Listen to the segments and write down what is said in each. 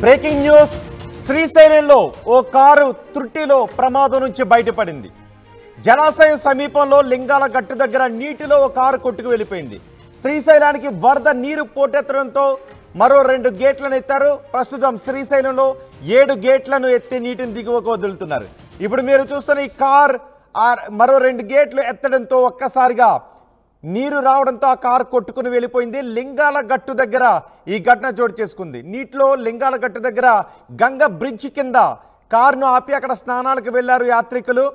Breaking news శ్రీశైలంలో ఓ car త్రుటిలో ప్రమాదం నుంచి బయటపడింది. జలాశయం సమీపంలో లింగాల గట్టు దగ్గర నీటిలో ఓ కారు కొట్టుకు వెళ్ళిపోయింది. శ్రీశైలానికి వరద నీరు పోటెత్తడంతో మరో 2 గేట్లను ఎత్తారు. ప్రస్తుతం శ్రీశైలంలో 7 గేట్లను ఎత్తి నీటిని దిగువకు వదులుతున్నారు. ఇప్పుడు మీరు చూస్తున్న ఈ కార్ మరో 2 గేట్లు ఎత్తడంతో ఒక్కసారిగా నీరు రావడంతో ఆ కారు కొట్టుకుని వెళ్ళిపోయింది. లింగాల గట్టు దగ్గర ఈ ఘటన చోటు చేసుకుంది. నీటిలో లింగాల గట్టు దగ్గర గంగ బ్రిడ్జ్ కింద కారును ఆపి అక్కడ స్నానాలకు వెళ్లారు యాత్రికులు.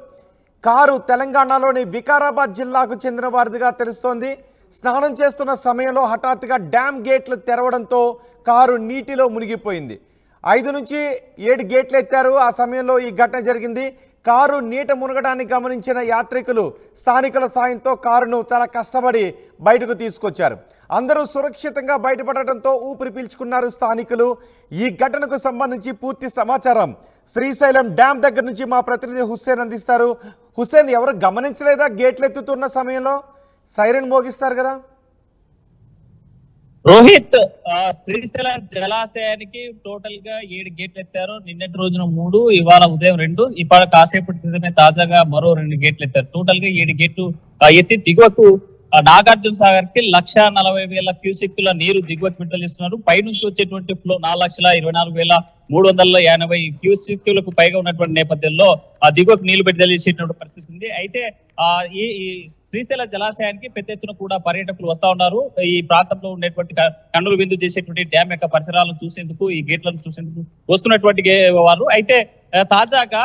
కారు తెలంగాణలోని వికారాబాద్ జిల్లాకు చెందిన వారిదిగా తెలుస్తోంది. స్నానం చేస్తున్న సమయంలో హఠాత్తుగా డ్యామ్ గేట్లు తెరవడంతో కారు నీటిలో మునిగిపోయింది. 5 నుంచి 7 గేట్లు ఎత్తారు. ఆ సమయంలో ఈ ఘటన జరిగింది. కారు నీట మునగడాన్ని గమనించిన యాత్రికులు స్థానికుల సాయంతో కారును చాలా కష్టపడి బయటకు తీసుకొచ్చారు. అందరూ సురక్షితంగా బయటపడటంతో ఊపిరి పీల్చుకున్నారు స్థానికులు. ఈ ఘటనకు సంబంధించి పూర్తి సమాచారం శ్రీశైలం డ్యామ్ దగ్గర నుంచి మా ప్రతినిధి హుస్సేన్ అందిస్తారు. హుస్సేన్, ఎవరు గమనించలేదా గేట్లు ఎత్తుతున్న సమయంలో? సైరన్ మోగిస్తారు కదా. రోహిత్, శ్రీశైలం జలాశయానికి టోటల్ గా 7 గేట్లు ఎత్తారు. నిన్నటి రోజున 3, ఇవాళ ఉదయం 2, ఇవాళ కాసేపటి క్రితమే తాజాగా మరో 2 గేట్లు ఎత్తారు. టోటల్ గా 7 గేట్లు ఎత్తి దిగువకు నాగార్జున సాగర్ కి 1,40,000 క్యూసెక్కుల నీరు దిగువకు విడుదలిస్తున్నారు. పైనుంచి వచ్చేటువంటి ఫ్లో 4,24,380 క్యూసెక్కులకు పైగా ఉన్నటువంటి నేపథ్యంలో ఆ దిగువకు నీళ్లు విడుదల చేసేటువంటి పరిస్థితి ఉంది. అయితే ఈ శ్రీశైల జలాశయానికి పెద్ద ఎత్తున కూడా పర్యాటకులు వస్తా ఉన్నారు. ఈ ప్రాంతంలో ఉండేటువంటి కన్నులు విందు చేసేటువంటి డ్యామ్ యొక్క పరిసరాలను చూసేందుకు, ఈ గేట్లను చూసేందుకు వస్తున్నటువంటి వారు. అయితే తాజాగా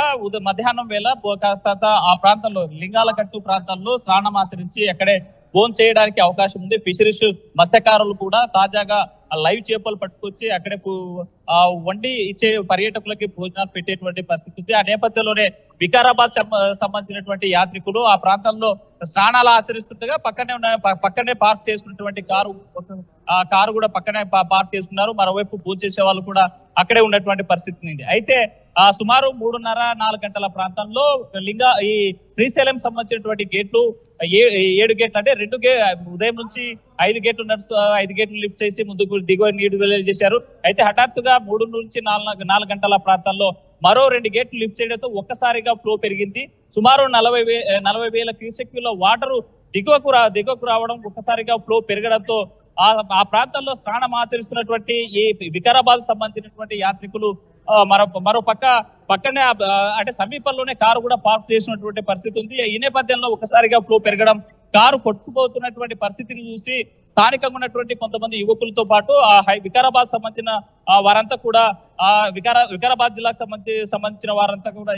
మధ్యాహ్నం వేళ కాస్త ఆ ప్రాంతంలో లింగాలకట్టు ప్రాంతాల్లో స్నానం ఆచరించి అక్కడే భోజనం చేయడానికి అవకాశం ఉంది. ఫిషరీస్ మత్స్యకారులు కూడా తాజాగా లైవ్ చేపలు పట్టుకొచ్చి అక్కడే వండి ఇచ్చే పర్యాటకులకి భోజనాలు పెట్టేటువంటి పరిస్థితి ఉంది. ఆ నేపథ్యంలోనే వికారాబాద్ సంబంధించినటువంటి యాత్రికులు ఆ ప్రాంతంలో స్నానాలు ఆచరిస్తుండగా పక్కనే పార్క్ చేసుకున్నటువంటి కారు కూడా పక్కనే పార్క్ చేసుకున్నారు. మరోవైపు పూజ చేసే వాళ్ళు కూడా అక్కడే ఉన్నటువంటి పరిస్థితి ఉంది. అయితే సుమారు 3:30-4 గంటల ప్రాంతంలో ఈ శ్రీశైలం సంబంధించినటువంటి గేట్లు 7 గేట్లు, అంటే 2 ఉదయం నుంచి 5 గేట్లు 5 గేట్లు లిఫ్ట్ చేసి ముందుకు దిగువ నీరు విడుదల చేశారు. అయితే హఠాత్తుగా 3 నుంచి 4 గంటల ప్రాంతాల్లో మరో 2 గేట్లు లిఫ్ట్ చేయడంతో ఒక్కసారిగా ఫ్లో పెరిగింది. సుమారు 40,000 క్యూసెక్కుల వాటర్ దిగువకు రావడం, ఒక్కసారిగా ఫ్లో పెరగడంతో ఆ ప్రాంతంలో స్నానం ఆచరిస్తున్నటువంటి ఈ వికారాబాద్ సంబంధించినటువంటి యాత్రికులు మరో పక్కనే అంటే సమీపంలోనే కారు కూడా పార్క్ చేసినటువంటి పరిస్థితి ఉంది. ఈ నేపథ్యంలో ఒకసారిగా ఫ్లో పెరగడం, కారు కొట్టుకుపోతున్నటువంటి పరిస్థితిని చూసి స్థానికంగా ఉన్నటువంటి కొంతమంది యువకులతో పాటు వికారాబాద్ సంబంధించిన వారంతా కూడా వికారాబాద్ జిల్లాకు సంబంధించిన వారంతా కూడా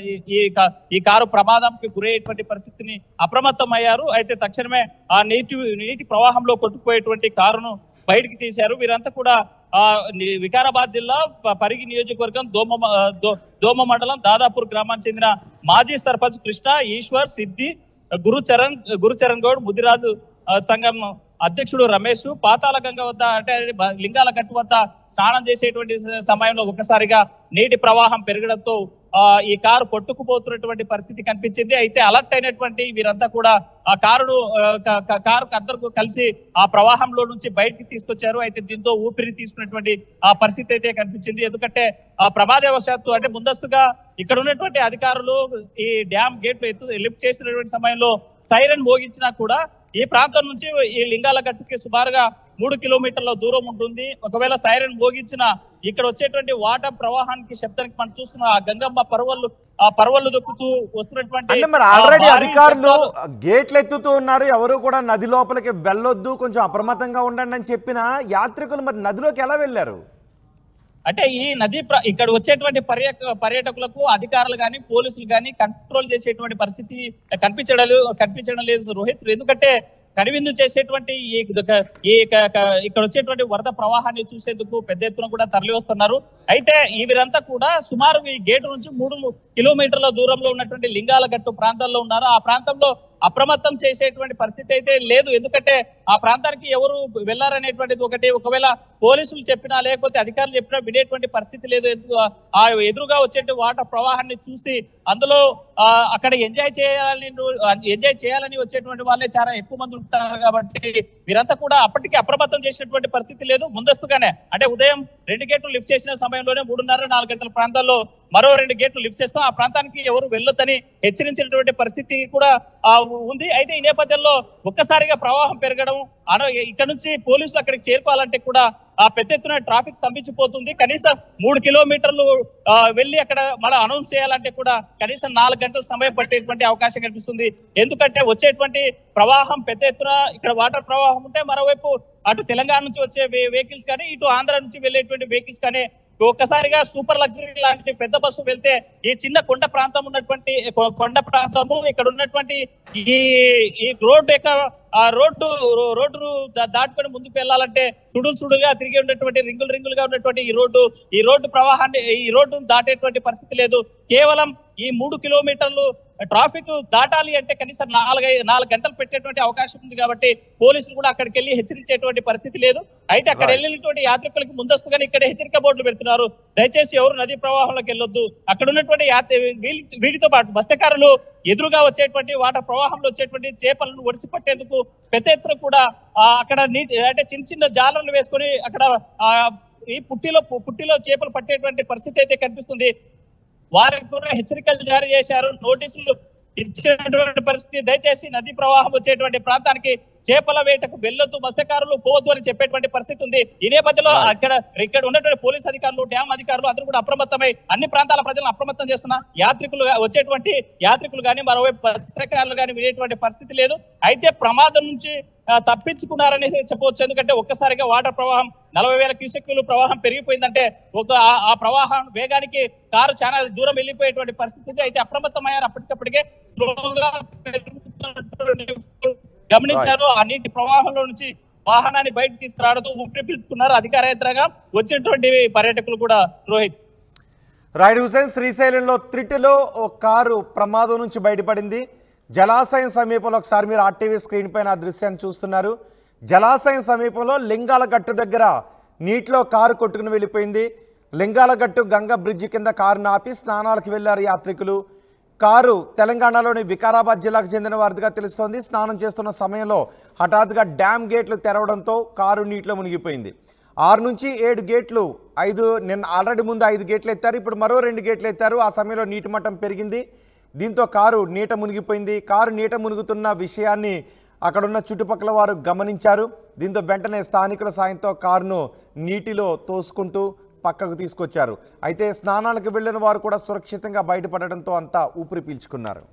ఈ కారు ప్రమాదంకి గురయ్యేటువంటి పరిస్థితిని అప్రమత్తం అయ్యారు. అయితే తక్షణమే ఆ నీటి ప్రవాహంలో కొట్టుకుపోయేటువంటి కారును బయటికి తీశారు. వీరంతా కూడా వికారాబాద్ జిల్లా పరిగి నియోజకవర్గం దోమ మండలం దాదాపూర్ గ్రామానికి చెందిన మాజీ సర్పంచ్ కృష్ణ, ఈశ్వర్, సిద్ధి, గురుచరణ్ గౌడ్, ముదిరాజు సంఘం అధ్యక్షుడు రమేష్ పాతాల గంగ వద్ద, అంటే లింగాల గట్టు వద్ద స్నానం చేసేటువంటి సమయంలో ఒకసారిగా నీటి ప్రవాహం పెరగడంతో ఈ కారు కొట్టుకుపోతున్నటువంటి పరిస్థితి కనిపించింది. అయితే అలర్ట్ అయినటువంటి వీరంతా కూడా ఆ కారు అందరూ కలిసి ఆ ప్రవాహంలో నుంచి బయటికి తీసుకొచ్చారు. అయితే దీంతో ఊపిరి తీసుకున్నటువంటి ఆ పరిస్థితి అయితే కనిపించింది. ఎందుకంటే ఆ ప్రమాదవశాత్తు, అంటే ముందస్తుగా ఇక్కడ ఉన్నటువంటి అధికారులు ఈ డ్యామ్ గేట్లు లిఫ్ట్ చేసినటువంటి సమయంలో సైరన్ మోగించినా కూడా ఈ ప్రాంతం నుంచి ఈ లింగాల గట్టుకి సుమారుగా 3 కిలోమీటర్ల దూరం ఉంటుంది. ఒకవేళ సైరన్ మోగించిన ఇక్కడ వచ్చేటువంటి వాటర్ ప్రవాహానికి శబ్దానికి మనం చూస్తున్న ఆ గంగమ్మ పర్వళ్ళు దొక్కుతూ వస్తున్నటువంటి ఆల్రెడీ అధికారులు గేట్లు ఎత్తుతూ ఉన్నారు. ఎవరు కూడా నది లోపలికి వెళ్ళొద్దు, కొంచెం అప్రమత్తంగా ఉండండి అని చెప్పిన యాత్రికులు మరి నదిలోకి ఎలా వెళ్ళారు? అంటే ఈ నది ఇక్కడ వచ్చేటువంటి పర్యాటకులకు అధికారులు గాని పోలీసులు గాని కంట్రోల్ చేసేటువంటి పరిస్థితి కనిపించడం లేదు రోహిత్. ఎందుకంటే కనువిందు చేసేటువంటి ఇక్కడ వచ్చేటువంటి వరద ప్రవాహాన్ని చూసేందుకు పెద్ద ఎత్తున కూడా తరలి వస్తున్నారు. అయితే వీరంతా కూడా సుమారు ఈ గేటు నుంచి 3 కిలోమీటర్ల దూరంలో ఉన్నటువంటి లింగాల గట్టు ప్రాంతాల్లో ఉన్నారు. ఆ ప్రాంతంలో అప్రమత్తం చేసేటువంటి పరిస్థితి అయితే లేదు. ఎందుకంటే ఆ ప్రాంతానికి ఎవరు వెళ్లారనేటువంటిది ఒకటి, ఒకవేళ పోలీసులు చెప్పినా లేకపోతే అధికారులు చెప్పినా వినేటువంటి పరిస్థితి లేదు. ఆ ఎదురుగా వచ్చే వాటర్ ప్రవాహాన్ని చూసి అందులో అక్కడ ఎంజాయ్ చేయాలని వచ్చేటువంటి వాళ్ళే చాలా ఎక్కువ మంది ఉంటారు. కాబట్టి వీరంతా కూడా అప్పటికి అప్రమత్తం చేసినటువంటి పరిస్థితి లేదు. ముందస్తుగానే అంటే ఉదయం 2 గేట్లు లిఫ్ట్ చేసిన సమయంలోనే 3:30-4 గంటల ప్రాంతాల్లో మరో 2 గేట్లు లిఫ్ట్ చేస్తాం, ఆ ప్రాంతానికి ఎవరు వెళ్ళొద్దని హెచ్చరించినటువంటి పరిస్థితి కూడా ఉంది. అయితే ఈ నేపథ్యంలో ఒక్కసారిగా ప్రవాహం పెరగడం, ఇక్కడ నుంచి పోలీసులు అక్కడికి చేరుకోవాలంటే కూడా పెద్ద ఎత్తున ట్రాఫిక్ స్తంభించిపోతుంది. కనీసం 3 కిలోమీటర్లు వెళ్ళి అక్కడ మళ్ళీ అనౌన్స్ చేయాలంటే కూడా కనీసం 4 గంటల సమయం పట్టేటువంటి అవకాశం కనిపిస్తుంది. ఎందుకంటే వచ్చేటువంటి ప్రవాహం పెద్ద ఎత్తున ఇక్కడ వాటర్ ప్రవాహం ఉంటే, మరోవైపు అటు తెలంగాణ నుంచి వచ్చే వెహికల్స్ కానీ ఇటు ఆంధ్ర నుంచి వెళ్ళేటువంటి వెహికల్స్ కానీ ఒక్కసారిగా సూపర్ లగ్జరీ లాంటి పెద్ద బస్సు వెళ్తే ఈ చిన్న కొండ ప్రాంతం ఉన్నటువంటి కొండ ప్రాంతము ఇక్కడ ఉన్నటువంటి ఈ రోడ్డును దాటుకొని ముందుకు వెళ్ళాలంటే సుడులుగా తిరిగి ఉన్నటువంటి రింగులుగా ఉన్నటువంటి ఈ రోడ్డు ప్రవాహాన్ని ఈ రోడ్డును దాటేటువంటి పరిస్థితి లేదు. కేవలం ఈ 3 కిలోమీటర్లు ట్రాఫిక్ దాటాలి అంటే కనీసం 4 గంటలు పెట్టేటువంటి అవకాశం ఉంది. కాబట్టి పోలీసులు కూడా అక్కడికి వెళ్ళి హెచ్చరించేటువంటి పరిస్థితి లేదు. అయితే అక్కడ వెళ్ళినటువంటి యాత్రికులకు ముందస్తుగానే ఇక్కడ హెచ్చరిక బోర్డులు పెడుతున్నారు. దయచేసి ఎవరు నదీ ప్రవాహంలోకి వెళ్ళొద్దు. అక్కడ ఉన్నటువంటి వీటితో పాటు మత్స్యకారులు ఎదురుగా వచ్చేటువంటి వాటర్ ప్రవాహంలో వచ్చేటువంటి చేపలను ఒడిసి పట్టేందుకు పెద్ద ఎత్తున కూడా అక్కడ అంటే చిన్న జాలర్లు వేసుకొని అక్కడ ఈ పుట్టిలో చేపలు పట్టేటువంటి పరిస్థితి అయితే కనిపిస్తుంది. వారికి కూడా హెచ్చరికలు జారీ చేశారు, నోటీసులు ఇచ్చినటువంటి పరిస్థితి. దయచేసి నదీ ప్రవాహం వచ్చేటువంటి ప్రాంతానికి చేపల వేటకు వెళ్ళొద్దు, మత్స్యకారులు పోవద్దు అని చెప్పేటువంటి పరిస్థితి ఉంది. ఈ నేపథ్యంలో ఇక్కడ ఉన్నటువంటి పోలీస్ అధికారులు, డ్యామ్ అధికారులు అందరూ కూడా అప్రమత్తమై అన్ని ప్రాంతాల ప్రజలను అప్రమత్తం చేస్తున్నా. వచ్చేటువంటి యాత్రికులు కానీ మరోవైపు మత్స్యకారులు కానీ వినేటువంటి పరిస్థితి లేదు. అయితే ప్రమాదం నుంచి తప్పించుకున్నారని చెప్పవచ్చు. ఎందుకంటే ఒక్కసారిగా వాటర్ ప్రవాహం 40,000 క్యూసెక్కులు ప్రవాహం పెరిగిపోయిందంటే ఆ ప్రవాహం వేగానికి కారు చాలా దూరం వెళ్ళిపోయేటువంటి పరిస్థితి. అయితే అప్రమత్తమయ్యారు, అప్పటికప్పటికే స్లోగా గమనించారు. ఆ నీటి ప్రవాహంలో నుంచి వాహనాన్ని బయటకు తీసుకురావడంతో ఊపిరి పీల్చుకున్నారు అధికార యంత్రంగా వచ్చినటువంటి పర్యాటకులు కూడా. రోహిత్, రైడ్ హుసేన్, శ్రీశైలంలో త్రిటిలో ఓ కారు ప్రమాదం నుంచి బయటపడింది. జలాశయం సమీపంలో ఒకసారి మీరు ఆర్టీవీ స్క్రీన్ పైన ఆ దృశ్యాన్ని చూస్తున్నారు. జలాశయం సమీపంలో లింగాలగట్టు దగ్గర నీటిలో కారు కొట్టుకుని వెళ్ళిపోయింది. లింగాలగట్టు గంగా బ్రిడ్జి కింద కారును ఆపి స్నానాలకు వెళ్లారు యాత్రికులు. కారు తెలంగాణలోని వికారాబాద్ జిల్లాకు చెందిన వారిదిగా తెలుస్తోంది. స్నానం చేస్తున్న సమయంలో హఠాత్తుగా డ్యామ్ గేట్లు తెరవడంతో కారు నీటిలో మునిగిపోయింది. 6 నుంచి 7 గేట్లు, నిన్న ఆల్రెడీ ముందు 5 గేట్లు ఎత్తారు, ఇప్పుడు మరో 2 గేట్లు ఎత్తారు. ఆ సమయంలో నీటి మట్టం పెరిగింది, దీంతో కారు నీట మునిగిపోయింది. కారు నీట మునుగుతున్న విషయాన్ని అక్కడున్న చుట్టుపక్కల వారు గమనించారు. దీంతో వెంటనే స్థానికుల సాయంతో కారును నీటిలో తోసుకుంటూ పక్కకు తీసుకొచ్చారు. అయితే స్నానాలకు వెళ్ళిన వారు కూడా సురక్షితంగా బయటపడడంతో అంతా ఊపిరి పీల్చుకున్నారు.